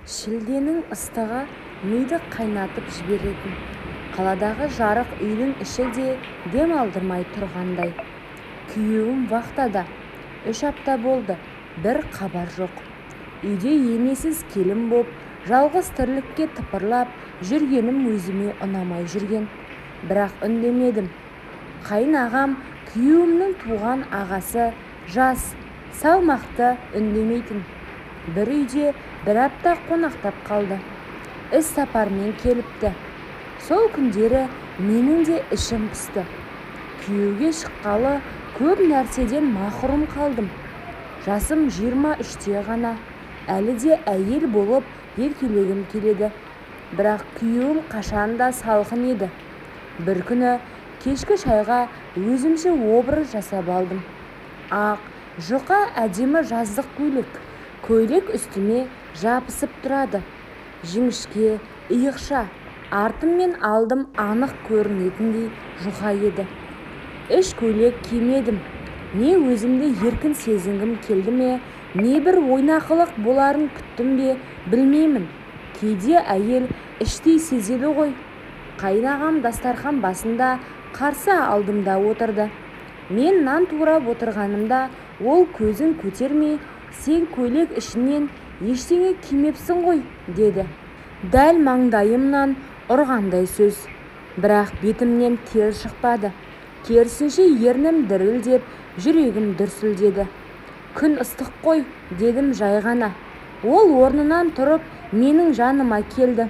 Шілденің ыстығы миды қайнатып жіберетін. Қаладағы жарық үйдің іші де дем алдырмай тұрғандай. Күйеуім вахтада. 3 апта болды, бір хабар жоқ. Үйде енесіз келін боп, жалғыз тірлікке тыпырлап жүргенім өзіме ұнамай жүрген. Бірақ үндемедім. Қайын ағам, күйеуімнің туған ағасы, жас, салмақты, үндемейтін. Бір үйде 1 апта қонақтап қалды. Іс сапармен келіпті. Сол күндері менің де ішім пысты. Күйеуге шыққалы көп нәрседен махрұм қалдым. Жасым 23-те ғана, әлі де әйел болып еркелегім келеді. Бірақ күйеуім қашанда салқын еді. Бір күні кешкі шайға өзімше образ жасап алдым. Ақ, жұқа әдемі жаздық көйлек үстіме жабысып тұрады. Жіңішке, иықша, артым мен алдым анық көрінетіндей жұқа еді. Іш көйлек кимедім. Не өзімді еркін сезінгім келді ме, не бір ойнақылық боларын күттім бе, білмеймін. Кейде әйел іштей сезеді ғой. Қайнағам дастархан басында қарсы алдымда отырды. Мен нан турап отырғанымда ол көзін көтермей, сен көйлек ішінен ештеңе кимепсің ғой, деді. Дәл маңдайымнан ұрғандай сөз. Бірақ бетімнен тер шықпады. Керісінше ернім дірілдеп, жүрегім дүрсілдеді. Күн ыстық қой, дедім жай ғана. Ол орнынан тұрып, менің жаныма келді.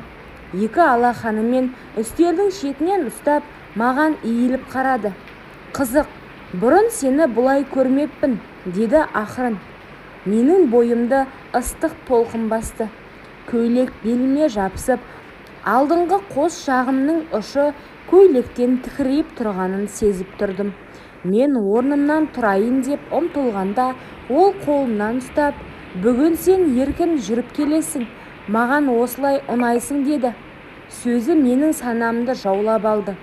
2 алақанымен үстелдің шетінен ұстап, маған иіліп қарады. Қызық, бұрын сені бұлай көрмеппін, деді ақырын. Менің бойымды ыстық толқын басты. Көйлек беліме жабысып, алдыңғы қос жағымның ұшы көйлектен тікірейіп тұрғанын сезіп тұрдым. Мен орнымнан тұрайын деп ұмтылғанда, ол қолымнан ұстап, бүгін сен еркін жүріп келесің, маған осылай ұнайсың, деді. Сөзі менің санамды жаулап алды.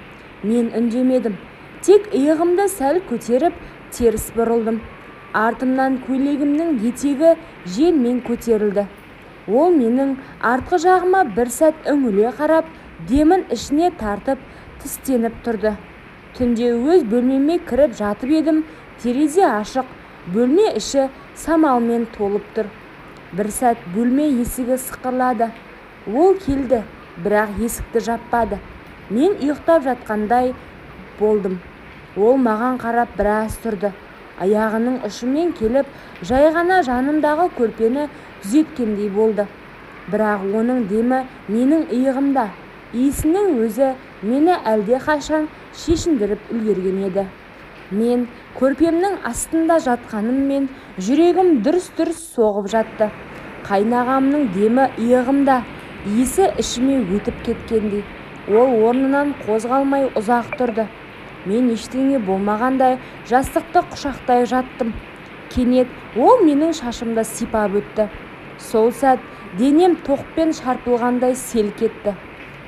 Мен үндемедім. Тек иығымды сәл көтеріп, теріс бұрылдым. Артымнан көйлегімнің етегі желмен көтерілді. Ол менің артқы жағыма бір сәт үңіле қарап, демін ішіне тартып, тістеніп тұрды. Түнде өз бөлмеме кіріп жатып едім, терезе ашық, бөлме іші самалмен толып тұр. Бір сәт бөлме есігі сықырлады. Ол келді, бірақ есікті жаппады. Мен ұйықтап жатқандай болдым. Ол маған қарап біраз тұрды. Аяғының ұшымен келіп, жай ғана жанымдағы көрпені түзеткендей болды. Бірақ оның демі менің иығымда. Иісінің өзі мені әлде қашан шешіндіріп үлгерген еді. Мен көрпемнің астында жатқаныммен жүрегім дүрс-дүрс соғып жатты. Қайнағамның демі иығымда, иісі ішіме өтіп кеткендей. Ол орнынан қозғалмай ұзақ тұрды. Мен ештеңе болмағандай жастықты құшақтай жаттым. Кенет ол менің шашымды сипап өтті. Сол сәт денем тоқпен шарпылғандай селк етті.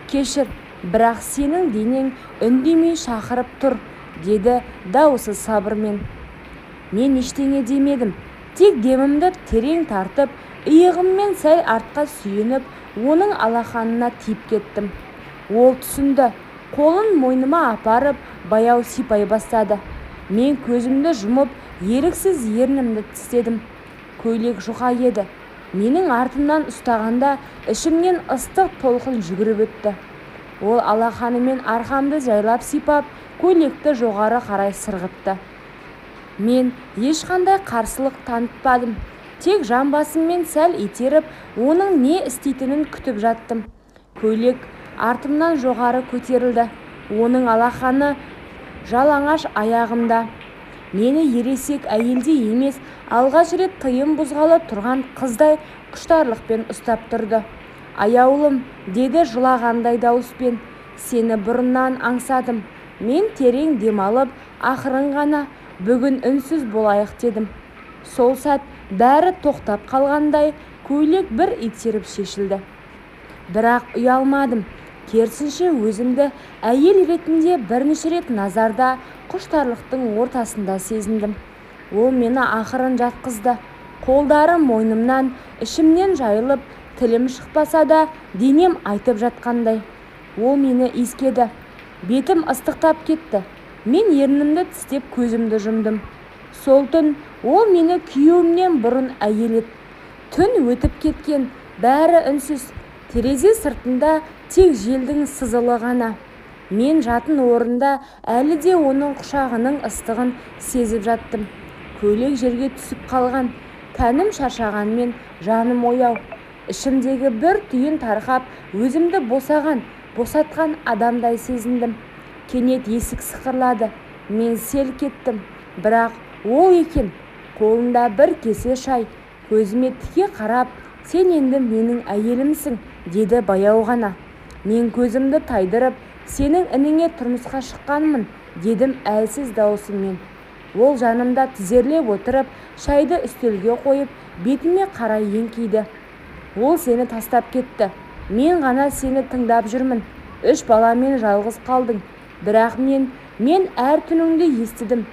Кешір, бірақ сенің денең үндемей шақырып тұр, деді дауысы сабырмен. Мен ештеңе демедім. Тек демімді терең тартып, иығыммен сәл артқа сүйеніп, оның алақанына тиіп кеттім. Ол түсінді. Қолын мойныма апарып, баяу сипай бастады. Мен көзімді жұмып, еріксіз ернімді тістедім. Көйлек жұқа еді. Менің артымнан ұстағанда ішімнен ыстық толқын жүгіріп өтті. Ол алақанымен арқамды жайлап сипап, көйлекті жоғары қарай сырғытты. Мен ешқандай қарсылық танытпадым. Тек жамбасыммен сәл итеріп, оның не істейтінін күтіп жаттым. Көйлек артымнан жоғары көтерілді. Оның алақаны жалаңаш аяғымда. Мені ересек әйелде емес, алғаш рет тыйым бұзғалы тұрған қыздай құштарлықпен ұстап тұрды. Аяулым, деді жылағандай дауыспен. Сені бұрыннан аңсадым. Мен терең демалып, ақырын ғана бүгін үнсіз болайық дедім. Сол сәт бәрі тоқтап қалғандай, көйлек бір итеріп шешілді. Бірақ ұялмадым. Керісінше өзімді әйел ретінде бірнеше рет назарда, құштарлықтың ортасында сезіндім. Ол мені ақырын жатқызды. Қолдары мойнымнан, ішімнен жайылып, тілім шықпаса да денем айтып жатқандай. Ол мені иіскеді. Бетім ыстықтап кетті. Мен ернімді тістеп көзімді жұмдым. Сол түн ол мені күйеуімнен бұрын әйел ет. Түн өтіп кеткен, бәрі үнсіз. Терезе сыртында тек желдің сызылы ғана. Мен жатын орында әлі де оның құшағының ыстығын сезіп жаттым. Көйлек жерге түсіп қалған, тәнім шаршағанмен жаным ояу. Ішімдегі бір түйін тарқап, өзімді босатқан адамдай сезіндім. Кенет есік сықырлады. Мен селк еттім. Бірақ ол екен, қолында бір кесе шай. Көзіме тіке қарап, сен енді менің әйелімсің, деді баяу ғана. Мен көзімді тайдырып, сенің ініңе тұрмысқа шыққанмын, дедім әлсіз даусыммен. Ол жанымда тізерлеп отырып, шайды үстелге қойып, бетіме қарай еңкейді. Ол сені тастап кетті. Мен ғана сені тыңдап жүрмін. 3 баламен жалғыз қалдың. Бірақ мен әр түніңді естідім.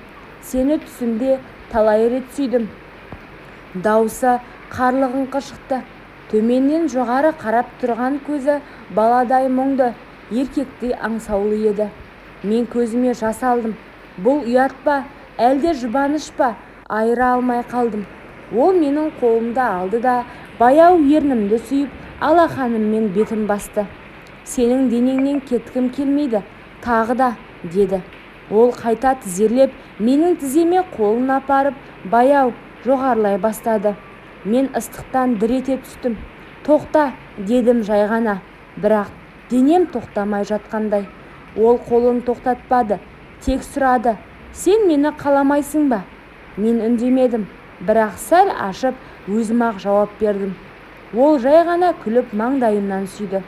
Сені түсімде талай рет сүйдім. Даусы қарлығыңқы шықты. Төменнен жоғары қарап тұрған көзі баладай мұңды, еркектей аңсаулы еді. Мен көзіме жас алдым. Бұл ұят па, әлде жұбаныш па, айыра алмай қалдым. Ол менің қолымды алды да баяу ернімді сүйіп, алақаныммен бетім басты. Сенің денеңнен кеткім келмейді, тағы да, деді. Ол қайта тізерлеп, менің тіземе қолын апарып, баяу жоғарылай бастады. Мен ыстықтан дір ете түстім. Тоқта, дедім жай ғана. Бірақ денем тоқтамай жатқандай. Ол қолын тоқтатпады, тек сұрады. Сен мені қаламайсың ба? Мен үндемедім, бірақ сәл ашып, өзім-ақ жауап бердім. Ол жай ғана күліп маңдайымнан сүйді.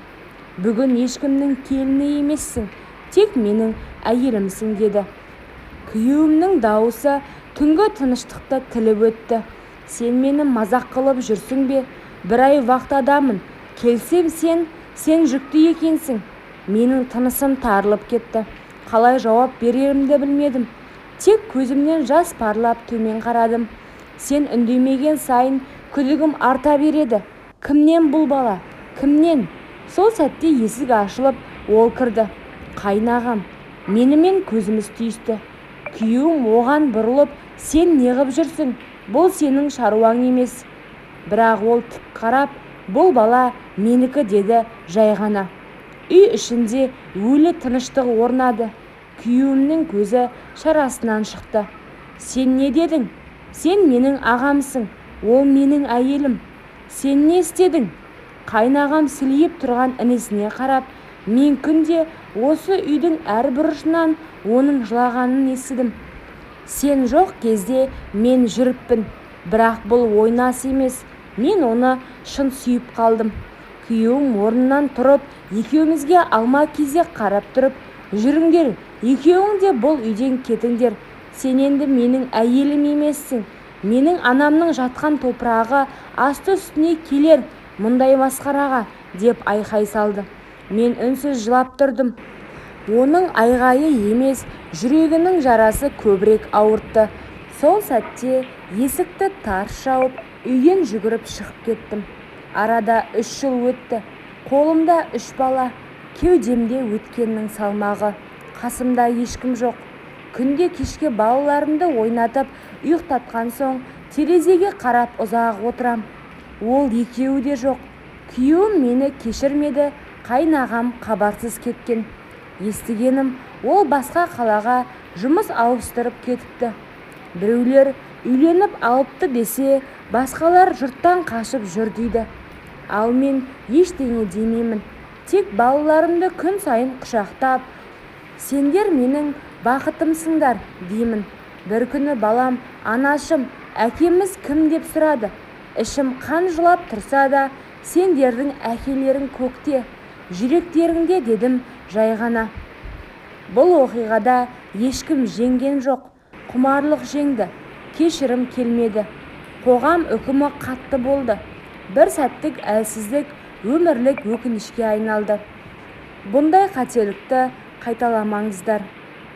Бүгін ешкімнің келіні емессің, тек менің әйелімсің, деді. Күйеуімнің дауысы түнгі тыныштықты тіліп өтті. Сен мені мазақ қылып жүрсің бе? Бір ай вақтадамын. Келсем сен жүкті екенсің. Менің тынысым тарылып кетті. Қалай жауап берерімді білмедім. Тек көзімнен жас парлап төмен қарадым. Сен үндемеген сайын күдігім арта береді. Кімнен бұл бала? Кімнен? Сол сәтте есік ашылып, ол кірді. Қайнағам. Менімен көзіміз түйісті. Күйеуім оған бұрылып, сен неғып жүрсің? Бұл сенің шаруаң емес. Бірақ ол тік қарап, бұл бала менікі, деді жай ғана. Үй ішінде өлі тыныштық орнады. Күйеуімнің көзі шарасынан шықты. Сен не дедің? Сен менің ағамсың, ол менің әйелім. Сен не істедің? Қайнағам сілейіп тұрған інісіне қарап, мен күнде осы үйдің әр бұрышынан оның жылағанын естідім. Сен жоқ кезде мен жүріппін, бірақ бұл ойнас емес. Мен оны шын сүйіп қалдым. Күйеуім орнынан тұрып, екеумізге алма-кезек қарап тұрып, жүріңдер, екеуің де бұл үйден кетіңдер. Сен енді менің әйелім емессің. Менің анамның жатқан топырағы асты үстіне келер мұндай масқараға, деп айқай салды. Мен үнсіз жылап тұрдым. Оның айғайы емес, жүрегінің жарасы көбірек ауыртты. Сол сәтте есікті тарс жауып, үйден жүгіріп шығып кеттім. Арада 3 жыл өтті. Қолымда 3 бала, кеудемде өткеннің салмағы. Қасымда ешкім жоқ. Күнде кешке балаларымды ойнатып, ұйықтатқан соң терезеге қарап ұзақ отырам. Ол екеуі де жоқ. Күйеуім мені кешірмеді, қайнағам қабарсыз кеткен. Естігенім, ол басқа қалаға жұмыс ауыстырып кетіпті. Біреулер үйленіп алыпты десе, басқалар жұрттан қашып жүр дейді. Ал мен ештеңе демеймін. Тек балаларымды күн сайын құшақтап, сендер менің бақытымсыңдар, деймін. Бір күні балам, анашым, әкеміз кім деп сұрады. Ішім қан жылап тұрса да, сендердің әкелерің көкте, жүректеріңде, дедім жай ғана. Бұл оқиғада ешкім жеңген жоқ. Құмарлық жеңді. Кешірім келмеді. Қоғам үкімі қатты болды. Бір сәттік әлсіздік өмірлік өкінішке айналды. Бұндай қателікті қайталамаңыздар.